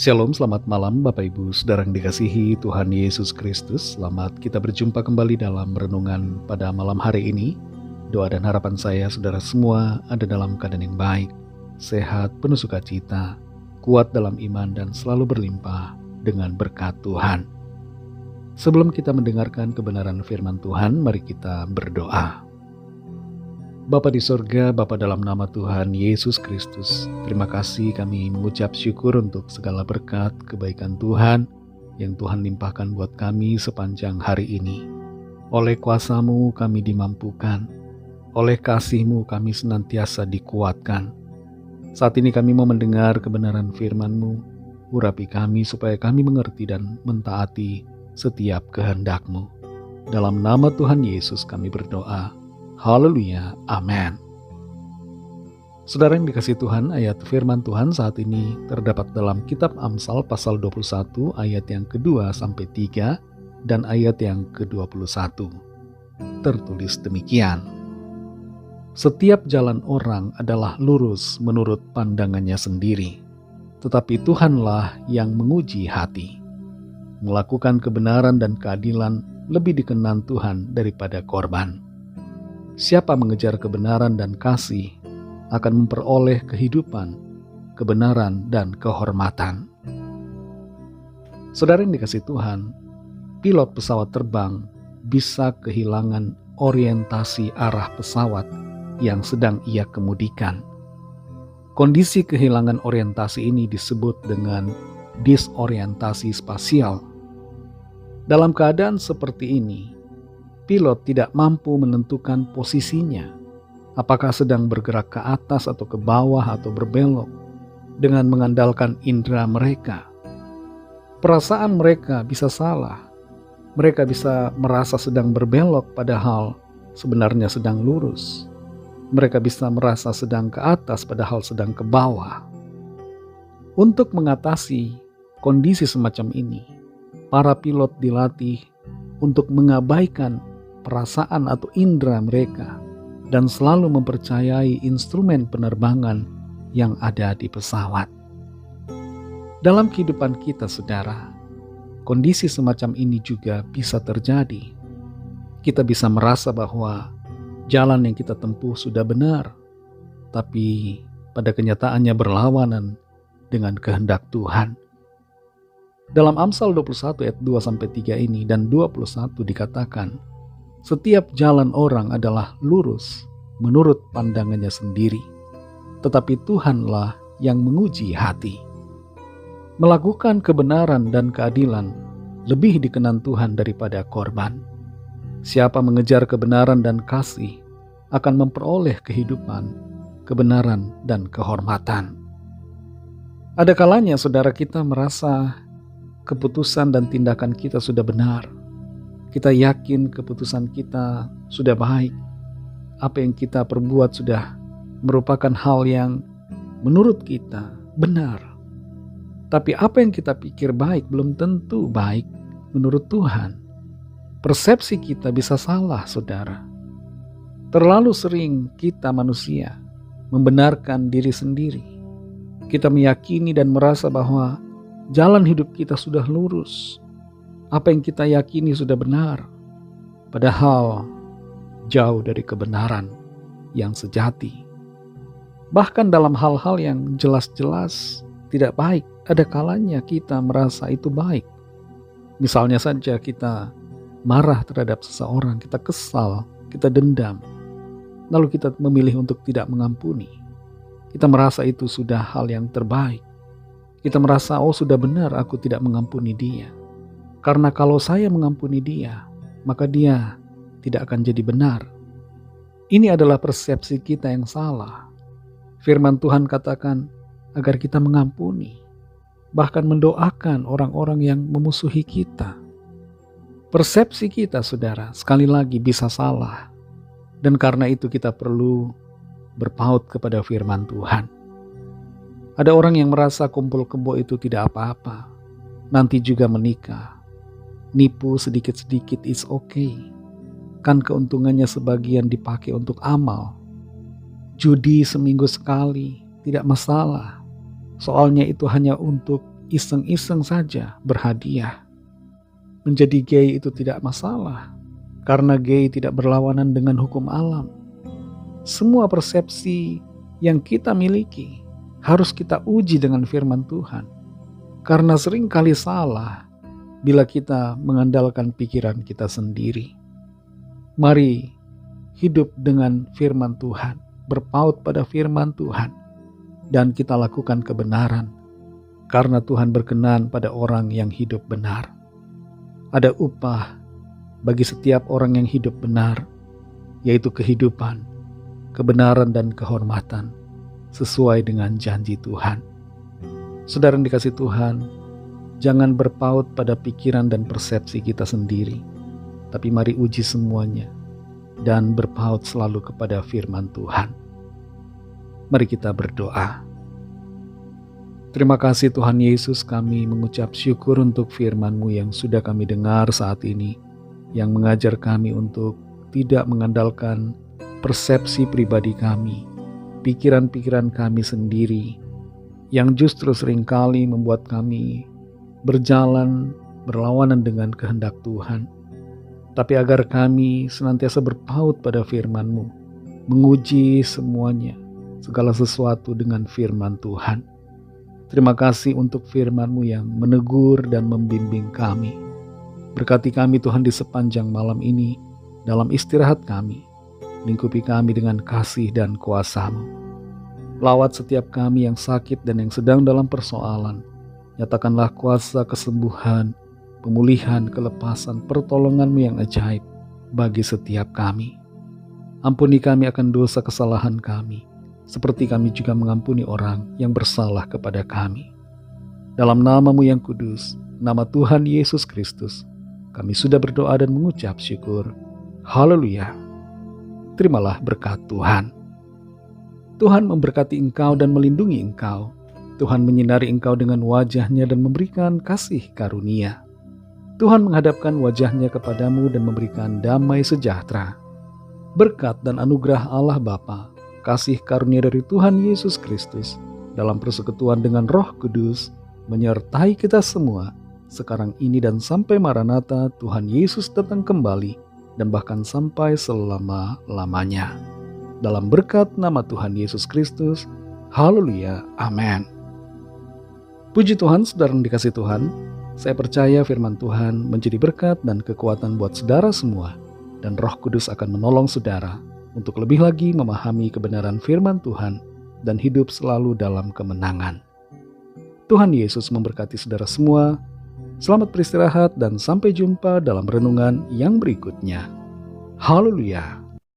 Shalom, selamat malam Bapak Ibu Saudara yang dikasihi Tuhan Yesus Kristus. Selamat kita berjumpa kembali dalam renungan pada malam hari ini. Doa dan harapan saya saudara semua ada dalam keadaan yang baik, sehat, penuh sukacita, kuat dalam iman dan selalu berlimpah dengan berkat Tuhan. Sebelum kita mendengarkan kebenaran firman Tuhan, mari kita berdoa. Bapa di sorga, Bapa dalam nama Tuhan Yesus Kristus, terima kasih kami mengucap syukur untuk segala berkat kebaikan Tuhan yang Tuhan limpahkan buat kami sepanjang hari ini. Oleh kuasa-Mu kami dimampukan, oleh kasih-Mu kami senantiasa dikuatkan. Saat ini kami mau mendengar kebenaran firman-Mu, urapi kami supaya kami mengerti dan mentaati setiap kehendak-Mu. Dalam nama Tuhan Yesus kami berdoa. Haleluya, amin. Saudara yang dikasihi Tuhan, ayat firman Tuhan saat ini terdapat dalam kitab Amsal pasal 21 ayat yang kedua sampai 3 dan ayat yang ke-21. Tertulis demikian. Setiap jalan orang adalah lurus menurut pandangannya sendiri, tetapi Tuhanlah yang menguji hati. Melakukan kebenaran dan keadilan lebih dikenan Tuhan daripada korban. Siapa mengejar kebenaran dan kasih akan memperoleh kehidupan, kebenaran, dan kehormatan. Saudara yang dikasihi Tuhan, pilot pesawat terbang bisa kehilangan orientasi arah pesawat yang sedang ia kemudikan. Kondisi kehilangan orientasi ini disebut dengan disorientasi spasial. Dalam keadaan seperti ini, pilot tidak mampu menentukan posisinya, apakah sedang bergerak ke atas atau ke bawah atau berbelok, dengan mengandalkan indera mereka. Perasaan mereka bisa salah, mereka bisa merasa sedang berbelok padahal sebenarnya sedang lurus. Mereka bisa merasa sedang ke atas padahal sedang ke bawah. Untuk mengatasi kondisi semacam ini, para pilot dilatih untuk mengabaikan perasaan atau indera mereka dan selalu mempercayai instrumen penerbangan yang ada di pesawat. Dalam kehidupan kita, saudara, kondisi semacam ini juga bisa terjadi. Kita bisa merasa bahwa jalan yang kita tempuh sudah benar, tapi pada kenyataannya berlawanan dengan kehendak Tuhan. Dalam Amsal 21 ayat 2-3 ini dan 21 dikatakan, setiap jalan orang adalah lurus menurut pandangannya sendiri, tetapi Tuhanlah yang menguji hati. Melakukan kebenaran dan keadilan lebih dikenan Tuhan daripada korban. Siapa mengejar kebenaran dan kasih akan memperoleh kehidupan, kebenaran, dan kehormatan. Ada kalanya saudara kita merasa keputusan dan tindakan kita sudah benar. Kita yakin keputusan kita sudah baik. Apa yang kita perbuat sudah merupakan hal yang menurut kita benar. Tapi apa yang kita pikir baik belum tentu baik menurut Tuhan. Persepsi kita bisa salah, saudara. Terlalu sering kita manusia membenarkan diri sendiri. Kita meyakini dan merasa bahwa jalan hidup kita sudah lurus. Apa yang kita yakini sudah benar, padahal jauh dari kebenaran yang sejati. Bahkan dalam hal-hal yang jelas-jelas tidak baik, ada kalanya kita merasa itu baik. Misalnya saja kita marah terhadap seseorang, kita kesal, kita dendam, lalu kita memilih untuk tidak mengampuni. Kita merasa itu sudah hal yang terbaik. Kita merasa, oh sudah benar aku tidak mengampuni dia. Karena kalau saya mengampuni dia, maka dia tidak akan jadi benar. Ini adalah persepsi kita yang salah. Firman Tuhan katakan agar kita mengampuni, bahkan mendoakan orang-orang yang memusuhi kita. Persepsi kita, saudara, sekali lagi bisa salah. Dan karena itu kita perlu berpaut kepada firman Tuhan. Ada orang yang merasa kumpul kebo itu tidak apa-apa, nanti juga menikah. Nipu sedikit-sedikit is okay. Kan keuntungannya sebagian dipakai untuk amal. Judi seminggu sekali tidak masalah. Soalnya itu hanya untuk iseng-iseng saja berhadiah. Menjadi gay itu tidak masalah, karena gay tidak berlawanan dengan hukum alam. Semua persepsi yang kita miliki harus kita uji dengan firman Tuhan, karena seringkali salah bila kita mengandalkan pikiran kita sendiri. Mari hidup dengan firman Tuhan, berpaut pada firman Tuhan, dan kita lakukan kebenaran, karena Tuhan berkenan pada orang yang hidup benar. Ada upah bagi setiap orang yang hidup benar, yaitu kehidupan, kebenaran, dan kehormatan sesuai dengan janji Tuhan. Saudara yang dikasihi Tuhan, jangan berpaut pada pikiran dan persepsi kita sendiri, tapi mari uji semuanya dan berpaut selalu kepada firman Tuhan. Mari kita berdoa. Terima kasih Tuhan Yesus, kami mengucap syukur untuk firman-Mu yang sudah kami dengar saat ini, yang mengajar kami untuk tidak mengandalkan persepsi pribadi kami, pikiran-pikiran kami sendiri, yang justru seringkali membuat kami berjalan berlawanan dengan kehendak Tuhan. Tapi agar kami senantiasa berpaut pada firman-Mu, menguji semuanya, segala sesuatu dengan firman Tuhan. Terima kasih untuk firman-Mu yang menegur dan membimbing kami. Berkati kami Tuhan di sepanjang malam ini, dalam istirahat kami. Lingkupi kami dengan kasih dan kuasa-Mu. Lawat setiap kami yang sakit dan yang sedang dalam persoalan. Nyatakanlah kuasa kesembuhan, pemulihan, kelepasan, pertolongan-Mu yang ajaib bagi setiap kami. Ampuni kami akan dosa kesalahan kami, seperti kami juga mengampuni orang yang bersalah kepada kami. Dalam nama-Mu yang kudus, nama Tuhan Yesus Kristus, kami sudah berdoa dan mengucap syukur. Haleluya. Terimalah berkat Tuhan. Tuhan memberkati engkau dan melindungi engkau. Tuhan menyinari engkau dengan wajah-Nya dan memberikan kasih karunia. Tuhan menghadapkan wajah-Nya kepadamu dan memberikan damai sejahtera. Berkat dan anugerah Allah Bapa, kasih karunia dari Tuhan Yesus Kristus, dalam persekutuan dengan Roh Kudus, menyertai kita semua, sekarang ini dan sampai Maranatha Tuhan Yesus datang kembali, dan bahkan sampai selama-lamanya. Dalam berkat nama Tuhan Yesus Kristus, haleluya, amin. Puji Tuhan, saudara yang dikasihi Tuhan, saya percaya firman Tuhan menjadi berkat dan kekuatan buat saudara semua, dan Roh Kudus akan menolong saudara untuk lebih lagi memahami kebenaran firman Tuhan dan hidup selalu dalam kemenangan. Tuhan Yesus memberkati saudara semua. Selamat beristirahat dan sampai jumpa dalam renungan yang berikutnya. Haleluya.